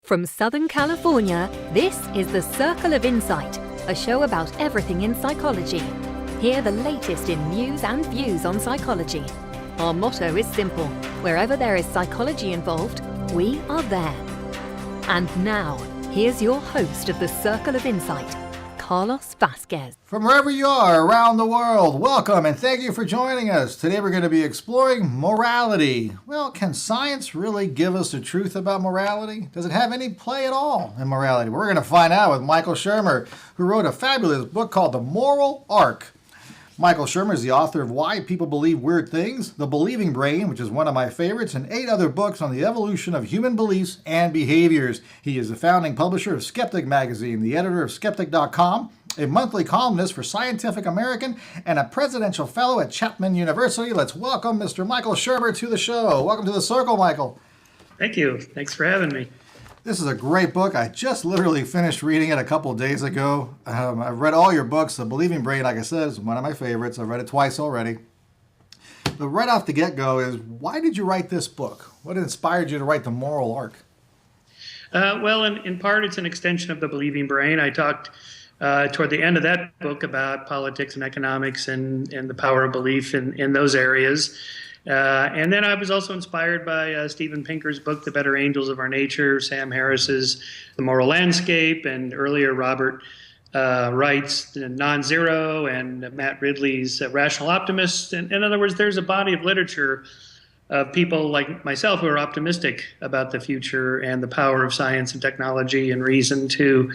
From Southern California, this is The Circle of Insight, a show about everything in psychology. Hear the latest in news and views on psychology. Our motto is simple: wherever there is psychology involved, we are there. And now, here's your host of The Circle of Insight, Carlos Vasquez. From wherever you are around the world, welcome and thank you for joining us. Today we're going to be exploring morality. Well, can science really give us the truth about morality? Does it have any play at all in morality? We're going to find out with Michael Shermer, who wrote a fabulous book called The Moral Arc. Michael Shermer is the author of Why People Believe Weird Things, The Believing Brain, which is one of my favorites, and 8 other books on the evolution of human beliefs and behaviors. He is the founding publisher of Skeptic magazine, the editor of Skeptic.com, a monthly columnist for Scientific American, and a presidential fellow at Chapman University. Let's welcome Mr. Michael Shermer to the show. Welcome to the Circle, Michael. Thank you. Thanks for having me. This is a great book. I just literally finished reading it a couple of days ago. I've read all your books. The Believing Brain, like I said, is one of my favorites. I've read it twice already. But right off the get-go is, why did you write this book? What inspired you to write The Moral Arc? Well, in part, it's an extension of The Believing Brain. I talked toward the end of that book about politics and economics and the power of belief in those areas. And then I was also inspired by Steven Pinker's book, The Better Angels of Our Nature, Sam Harris's The Moral Landscape, and earlier Robert Wright's Non-Zero, and Matt Ridley's Rational Optimist. And in other words, there's a body of literature of people like myself who are optimistic about the future and the power of science and technology and reason to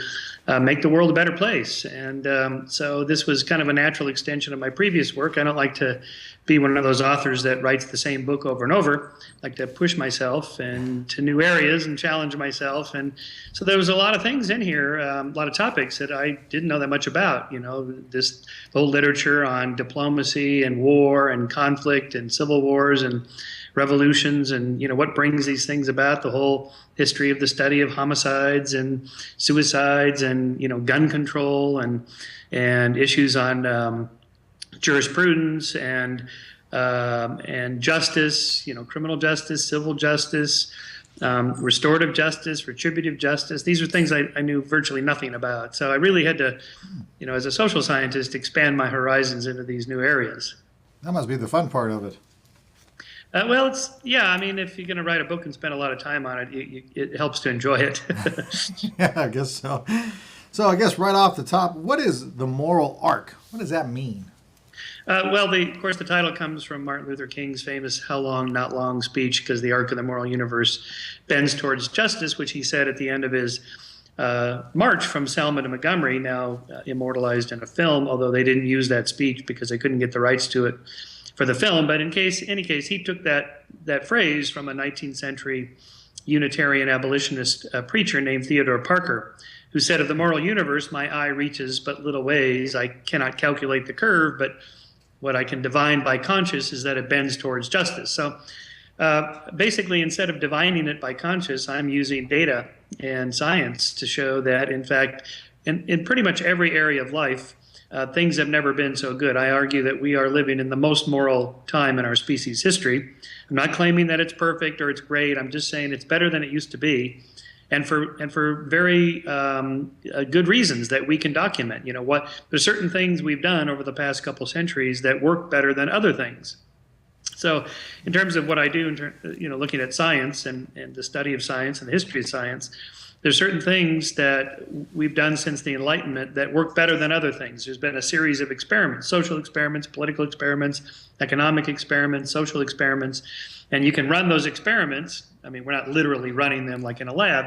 make the world a better place. And so this was kind of a natural extension of my previous work. I don't like to be one of those authors that writes the same book over and over. I like to push myself into new areas and challenge myself. And so there was a lot of things in here, a lot of topics that I didn't know that much about. You know, this whole literature on diplomacy and war and conflict and civil wars and revolutions, and what brings these things about, the whole history of the study of homicides and suicides and gun control and issues on jurisprudence and justice, criminal justice, civil justice, restorative justice, retributive justice. These are things I knew virtually nothing about. So I really had to, as a social scientist, expand my horizons into these new areas. That must be the fun part of it. Well, if you're going to write a book and spend a lot of time on it, it helps to enjoy it. Yeah, I guess so. So I guess right off the top, what is the moral arc? What does that mean? Well, of course, the title comes from Martin Luther King's famous "How Long, Not Long" speech, because the arc of the moral universe bends towards justice, which he said at the end of his march from Selma to Montgomery, now immortalized in a film, although they didn't use that speech because they couldn't get the rights to it for the film. But in any case, he took that phrase from a 19th century Unitarian abolitionist preacher named Theodore Parker, who said, "Of the moral universe, my eye reaches but little ways. I cannot calculate the curve, but what I can divine by conscience is that it bends towards justice." So basically, instead of divining it by conscience, I'm using data and science to show that, in fact, in pretty much every area of life, things have never been so good. I argue that we are living in the most moral time in our species' history. I'm not claiming that it's perfect or it's great. I'm just saying it's better than it used to be, and for very good reasons that we can document. There's certain things we've done over the past couple centuries that work better than other things. So in terms of what I do, looking at science and the study of science and the history of science, there's certain things that we've done since the Enlightenment that work better than other things. There's been a series of experiments, social experiments, political experiments, economic experiments, social experiments, and you can run those experiments. We're not literally running them like in a lab,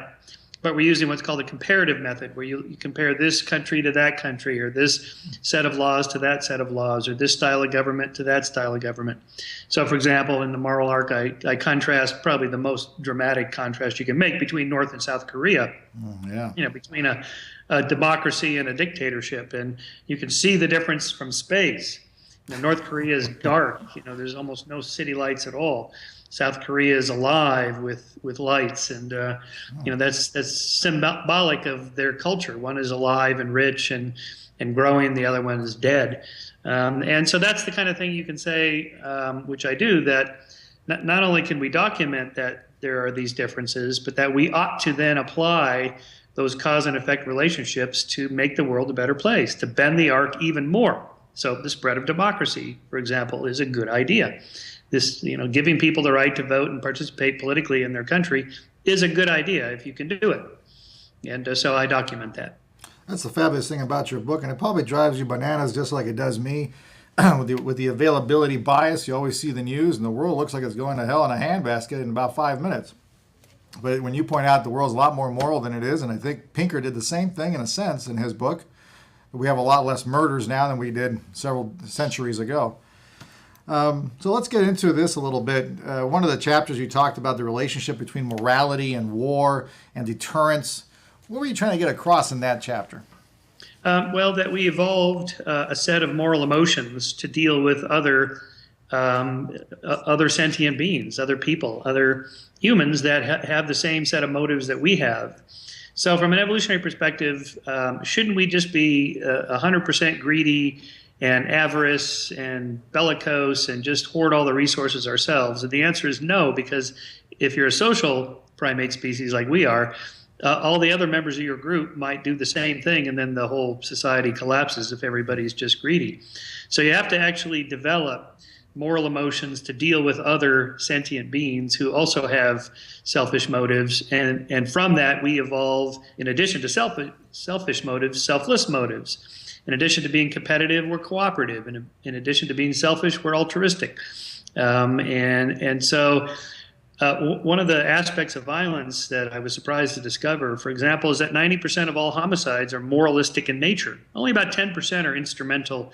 but we're using what's called a comparative method, where you compare this country to that country, or this set of laws to that set of laws, or this style of government to that style of government. So, for example, in the moral arc, I contrast probably the most dramatic contrast you can make between North and South Korea. Between a democracy and a dictatorship, and you can see the difference from space. North Korea is dark. There's almost no city lights at all. South Korea is alive with lights, and that's symbolic of their culture. One is alive and rich and growing, the other one is dead, and so that's the kind of thing you can say, which I do, that not only can we document that there are these differences, but that we ought to then apply those cause and effect relationships to make the world a better place, to bend the arc even more. So the spread of democracy, for example, is a good idea. This, giving people the right to vote and participate politically in their country is a good idea if you can do it. And so I document that. That's the fabulous thing about your book, and it probably drives you bananas just like it does me. With the availability bias, you always see the news, and the world looks like it's going to hell in a handbasket in about 5 minutes. But when you point out the world's a lot more moral than it is, and I think Pinker did the same thing in a sense in his book, we have a lot less murders now than we did several centuries ago. So let's get into this a little bit. One of the chapters you talked about the relationship between morality and war and deterrence. What were you trying to get across in that chapter? Well, that we evolved a set of moral emotions to deal with other sentient beings, other people, other humans that have the same set of motives that we have. So from an evolutionary perspective, shouldn't we just be 100% greedy and avarice and bellicose and just hoard all the resources ourselves? And the answer is no, because if you're a social primate species like we are, all the other members of your group might do the same thing, and then the whole society collapses if everybody's just greedy. So you have to actually develop moral emotions to deal with other sentient beings who also have selfish motives. And from that, we evolve, in addition to selfish motives, selfless motives. In addition to being competitive, we're cooperative. And in addition to being selfish, we're altruistic. And so one of the aspects of violence that I was surprised to discover, for example, is that 90% of all homicides are moralistic in nature. Only about 10% are instrumental.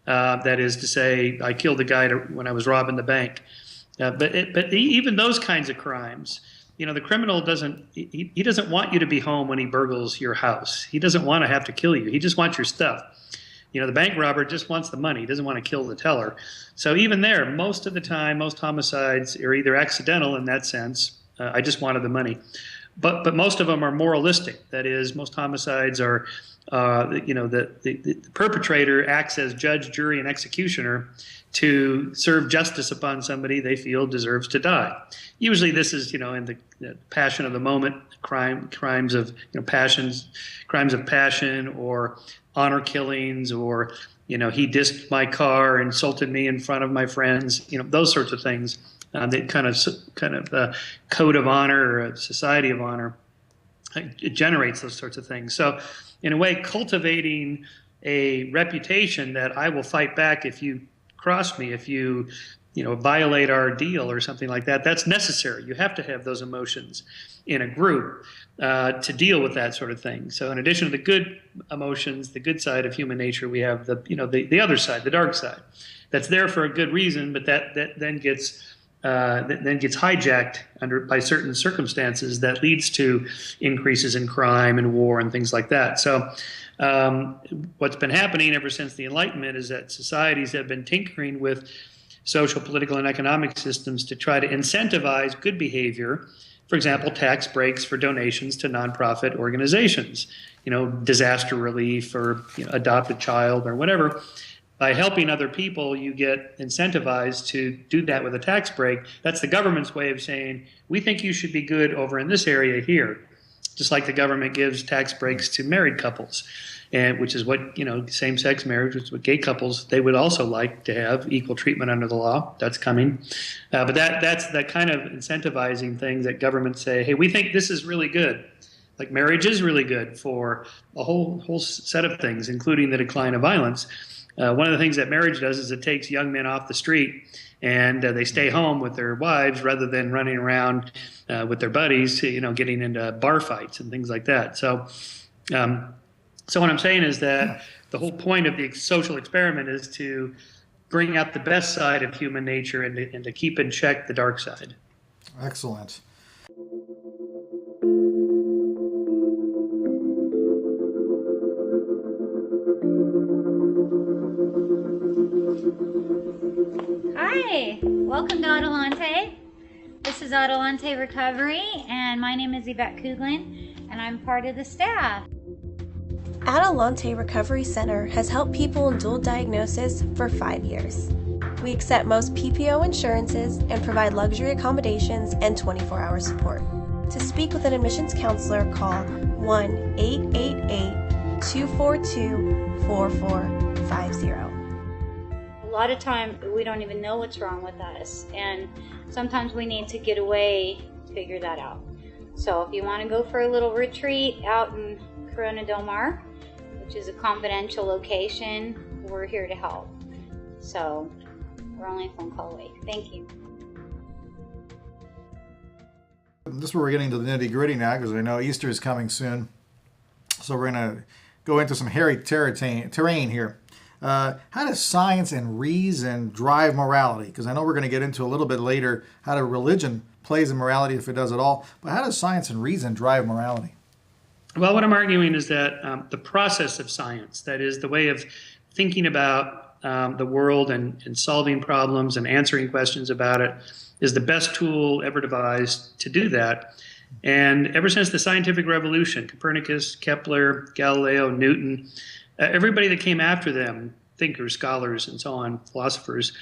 That is to say, I killed the guy when I was robbing the bank. But even those kinds of crimes, the criminal doesn't want you to be home when he burgles your house. He doesn't want to have to kill you. He just wants your stuff. The bank robber just wants the money. He doesn't want to kill the teller. So even there, most of the time, most homicides are either accidental in that sense. I just wanted the money. But most of them are moralistic. That is, most homicides are, the perpetrator acts as judge, jury, and executioner to serve justice upon somebody they feel deserves to die. Usually this is, in the passion of the moment, crimes of passion, or honor killings, or, he dissed my car, insulted me in front of my friends, those sorts of things. That kind of code of honor or a society of honor, it generates those sorts of things. So in a way, cultivating a reputation that I will fight back if you cross me, if you violate our deal or something like that, that's necessary. You have to have those emotions in a group to deal with that sort of thing. So in addition to the good emotions, the good side of human nature, we have the other side, the dark side. That's there for a good reason, but that then gets hijacked by certain circumstances that leads to increases in crime and war and things like that. So what's been happening ever since the Enlightenment is that societies have been tinkering with social, political, and economic systems to try to incentivize good behavior. For example, tax breaks for donations to nonprofit organizations, disaster relief or adopt a child or whatever. By helping other people, you get incentivized to do that with a tax break. That's the government's way of saying, we think you should be good over in this area here. Just like the government gives tax breaks to married couples, and which is what, same-sex marriage, which is what gay couples, they would also like to have equal treatment under the law. That's coming. But that's that kind of incentivizing thing that governments say, hey, we think this is really good. Like marriage is really good for a whole set of things, including the decline of violence. One of the things that marriage does is it takes young men off the street and they stay home with their wives rather than running around with their buddies, getting into bar fights and things like that. So what I'm saying is that the whole point of the social experiment is to bring out the best side of human nature and to keep in check the dark side. Excellent. Hi, welcome to Adelante. This is Adelante Recovery, and my name is Yvette Kuglin, and I'm part of the staff. Adelante Recovery Center has helped people in dual diagnosis for 5 years. We accept most PPO insurances and provide luxury accommodations and 24-hour support. To speak with an admissions counselor, call 1-888-242-4450. A lot of time we don't even know what's wrong with us, and sometimes we need to get away to figure that out. So if you want to go for a little retreat out in Corona del Mar, which is a confidential location, we're here to help. So we're only a phone call away. Thank you. This is where we're getting to the nitty-gritty now, because I know Easter is coming soon. So we're going to go into some hairy terrain here. How does science and reason drive morality? Because I know we're going to get into a little bit later how religion plays in morality, if it does at all. But how does science and reason drive morality? Well, what I'm arguing is that the process of science, that is the way of thinking about the world and solving problems and answering questions about it, is the best tool ever devised to do that. And ever since the scientific revolution, Copernicus, Kepler, Galileo, Newton, everybody that came after them, thinkers, scholars, and so on, philosophers,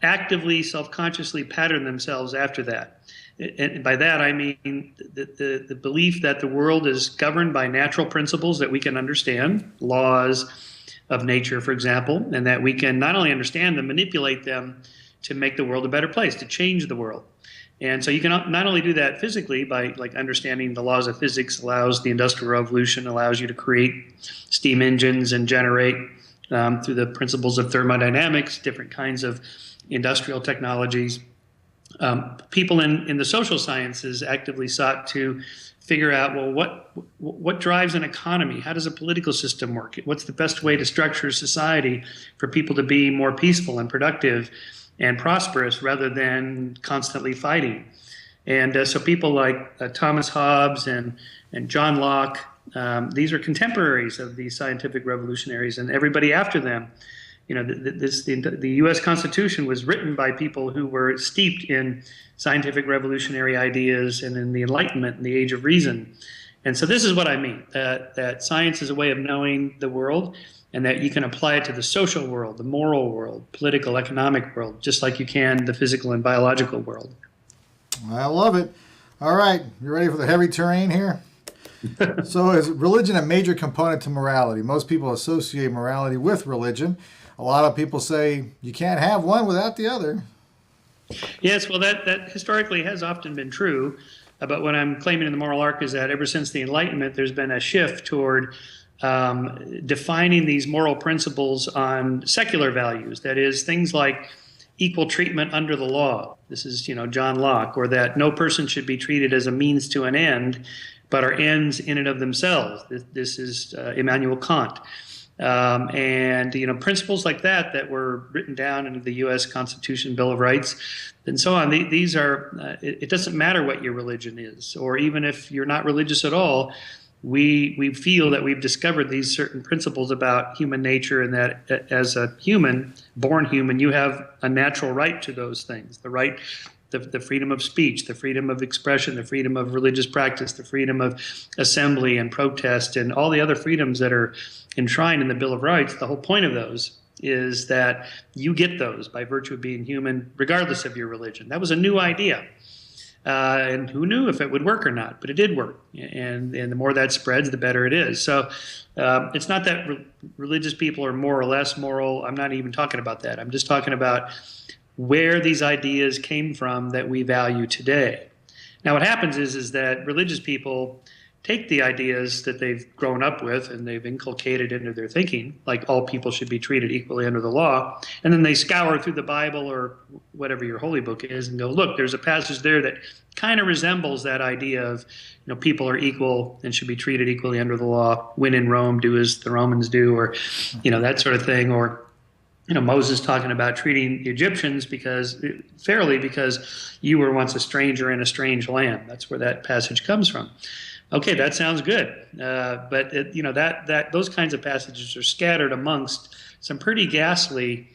actively, self-consciously patterned themselves after that. And by that, I mean the belief that the world is governed by natural principles that we can understand, laws of nature, for example, and that we can not only understand them, manipulate them to make the world a better place, to change the world. And so you can not only do that physically by understanding the laws of physics, allows the Industrial Revolution, allows you to create steam engines and generate through the principles of thermodynamics, different kinds of industrial technologies. People in the social sciences actively sought to figure out, well, what drives an economy? How does a political system work? What's the best way to structure society for people to be more peaceful and productive and prosperous rather than constantly fighting? And so people like Thomas Hobbes and John Locke, these are contemporaries of these scientific revolutionaries, and everybody after them. The U.S. Constitution was written by people who were steeped in scientific revolutionary ideas and in the Enlightenment and the Age of Reason. And so this is what I mean, that science is a way of knowing the world, and that you can apply it to the social world, the moral world, political, economic world, just like you can the physical and biological world. I love it. All right, you ready for the heavy terrain here? So is religion a major component to morality? Most people associate morality with religion. A lot of people say you can't have one without the other. Yes, well, that historically has often been true. But what I'm claiming in the moral arc is that ever since the Enlightenment, there's been a shift toward defining these moral principles on secular values. That is, things like equal treatment under the law. This is, John Locke, or that no person should be treated as a means to an end, but are ends in and of themselves. This is Immanuel Kant. And principles like that were written down into the U.S. Constitution, Bill of Rights, and so on. These are, it doesn't matter what your religion is, or even if you're not religious at all, we feel that we've discovered these certain principles about human nature, and that as a human, born human, you have a natural right to those things, the freedom of speech, the freedom of expression, the freedom of religious practice, the freedom of assembly and protest, and all the other freedoms that are enshrined in the Bill of Rights. The whole point of those is that you get those by virtue of being human, regardless of your religion. That was a new idea. And who knew if it would work or not, but it did work. And the more that spreads, the better it is. So it's not that religious people are more or less moral. I'm not even talking about that. I'm just talking about where these ideas came from that we value today. Now, what happens is that religious people take the ideas that they've grown up with and they've inculcated into their thinking, like all people should be treated equally under the law, and then they scour through the Bible or whatever your holy book is and go, look, there's a passage there that kind of resembles that idea of, people are equal and should be treated equally under the law. When in Rome, do as the Romans do, or, that sort of thing. Or, Moses talking about treating the Egyptians fairly because you were once a stranger in a strange land. That's where that passage comes from. Okay, that sounds good, but those kinds of passages are scattered amongst some pretty ghastly,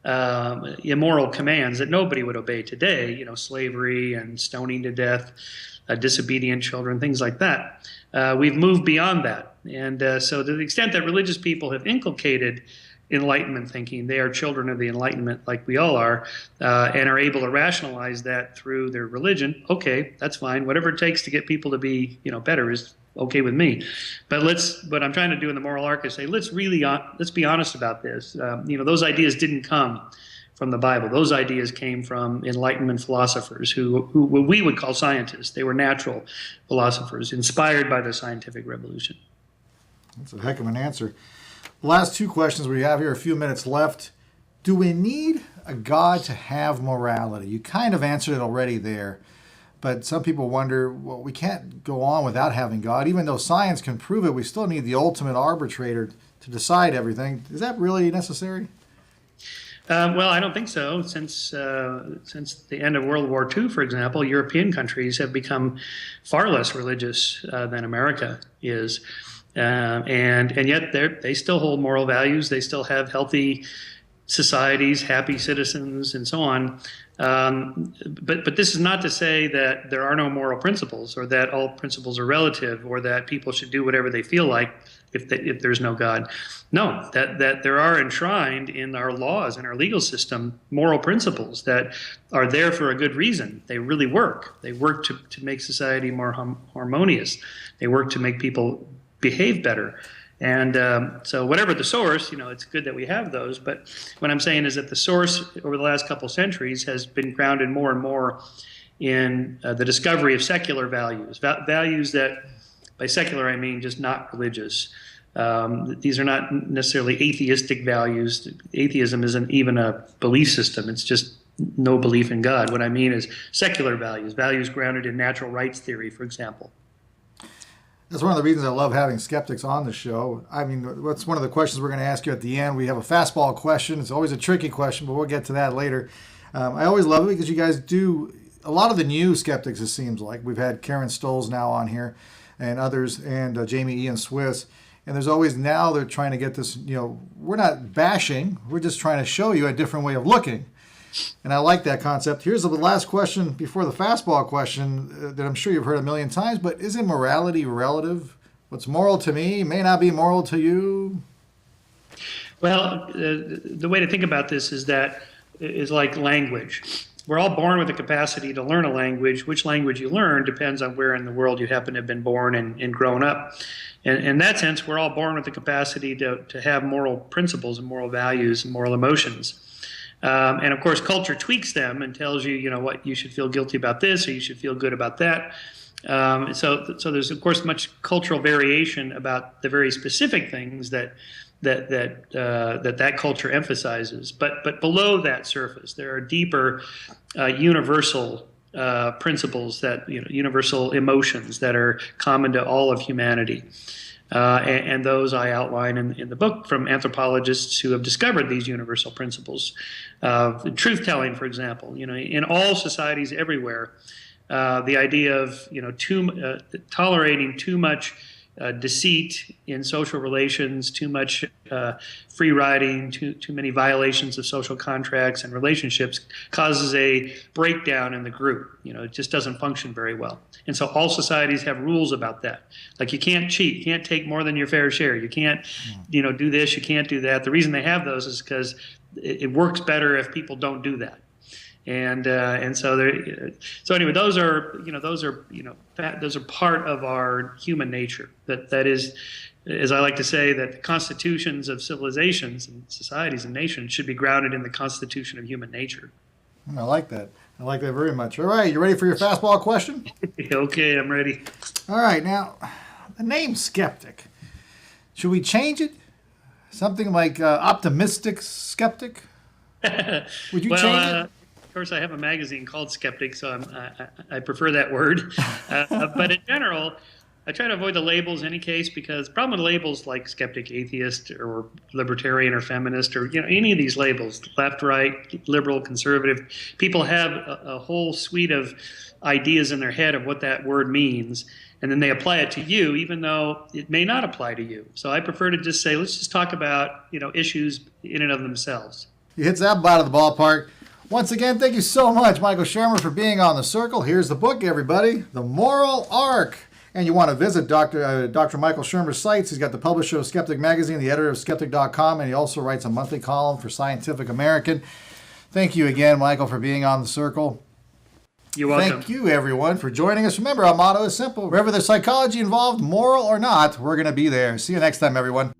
immoral commands that nobody would obey today. Slavery and stoning to death, disobedient children, things like that. We've moved beyond that, and so to the extent that religious people have inculcated Enlightenment thinking. They are children of the Enlightenment, like we all are, and are able to rationalize that through their religion. Okay, that's fine. Whatever it takes to get people to be, better is okay with me. But what I'm trying to do in the moral arc is say, let's be honest about this. Those ideas didn't come from the Bible. Those ideas came from Enlightenment philosophers who we would call scientists. They were natural philosophers inspired by the scientific revolution. That's a heck of an answer. Last two questions we have here, a few minutes left. Do we need a God to have morality? You kind of answered it already there. But some people wonder, well, we can't go on without having God. Even though science can prove it, we still need the ultimate arbitrator to decide everything. Is that really necessary? Well, I don't think so. Since the end of World War II, for example, European countries have become far less religious than America is. And yet they still hold moral values. They still have healthy societies, happy citizens, and so on. But this is not to say that there are no moral principles, or that all principles are relative, or that people should do whatever they feel like if there's no God. No, that there are enshrined in our laws and our legal system moral principles that are there for a good reason. They really work. They work to make society more harmonious. They work to make people behave better. And so whatever the source, it's good that we have those. But what I'm saying is that the source over the last couple centuries has been grounded more and more in the discovery of secular values, values that, by secular I mean just not religious. These are not necessarily atheistic values. Atheism isn't even a belief system. It's just no belief in God. What I mean is secular values, values grounded in natural rights theory, for example. That's one of the reasons I love having skeptics on the show. I mean, that's one of the questions we're going to ask you at the end. We have a fastball question. It's always a tricky question, but we'll get to that later. I always love it because you guys do a lot of the new skeptics, it seems like. We've had Karen Stoles now on here and others, and Jamie Ian Swiss. And there's always now they're trying to get this, we're not bashing. We're just trying to show you a different way of looking. And I like that concept. Here's the last question before the fastball question that I'm sure you've heard a million times, but isn't morality relative? What's moral to me may not be moral to you. Well, the way to think about this is like language. We're all born with the capacity to learn a language. Which language you learn depends on where in the world you happen to have been born and grown up. And in that sense, we're all born with the capacity to have moral principles and moral values and moral emotions. And of course, culture tweaks them and tells you, what you should feel guilty about this, or you should feel good about that. So there's of course much cultural variation about the very specific things that culture emphasizes. But below that surface, there are deeper, universal principles universal emotions that are common to all of humanity. And those I outline in the book from anthropologists who have discovered these universal principles. Truth-telling, for example, in all societies everywhere, the idea of tolerating too much deceit in social relations, too much free riding, too many violations of social contracts and relationships causes a breakdown in the group. It just doesn't function very well. And so all societies have rules about that. Like you can't cheat, you can't take more than your fair share, you can't, do this, you can't do that. The reason they have those is because it works better if people don't do that. And so anyway, those are part of our human nature. That is, as I like to say, that the constitutions of civilizations and societies and nations should be grounded in the constitution of human nature. I like that. I like that very much. All right, you ready for your fastball question? Okay, I'm ready. All right, now the name Skeptic. Should we change it? Something like optimistic skeptic? Would you change it? Of course, I have a magazine called Skeptic, so I prefer that word. But in general, I try to avoid the labels in any case, because the problem with labels like skeptic, atheist, or libertarian, or feminist, or any of these labels, left, right, liberal, conservative, people have a whole suite of ideas in their head of what that word means, and then they apply it to you, even though it may not apply to you. So I prefer to just say, let's just talk about issues in and of themselves. He hits that out of the ballpark. Once again, thank you so much, Michael Shermer, for being on The Circle. Here's the book, everybody, The Moral Arc. and you want to visit Dr. Michael Shermer's sites, he's got the publisher of Skeptic magazine, the editor of skeptic.com, and he also writes a monthly column for Scientific American. Thank you again, Michael, for being on The Circle. You're welcome. Thank you, everyone, for joining us. Remember, our motto is simple. Wherever there's psychology involved, moral or not, we're going to be there. See you next time, everyone.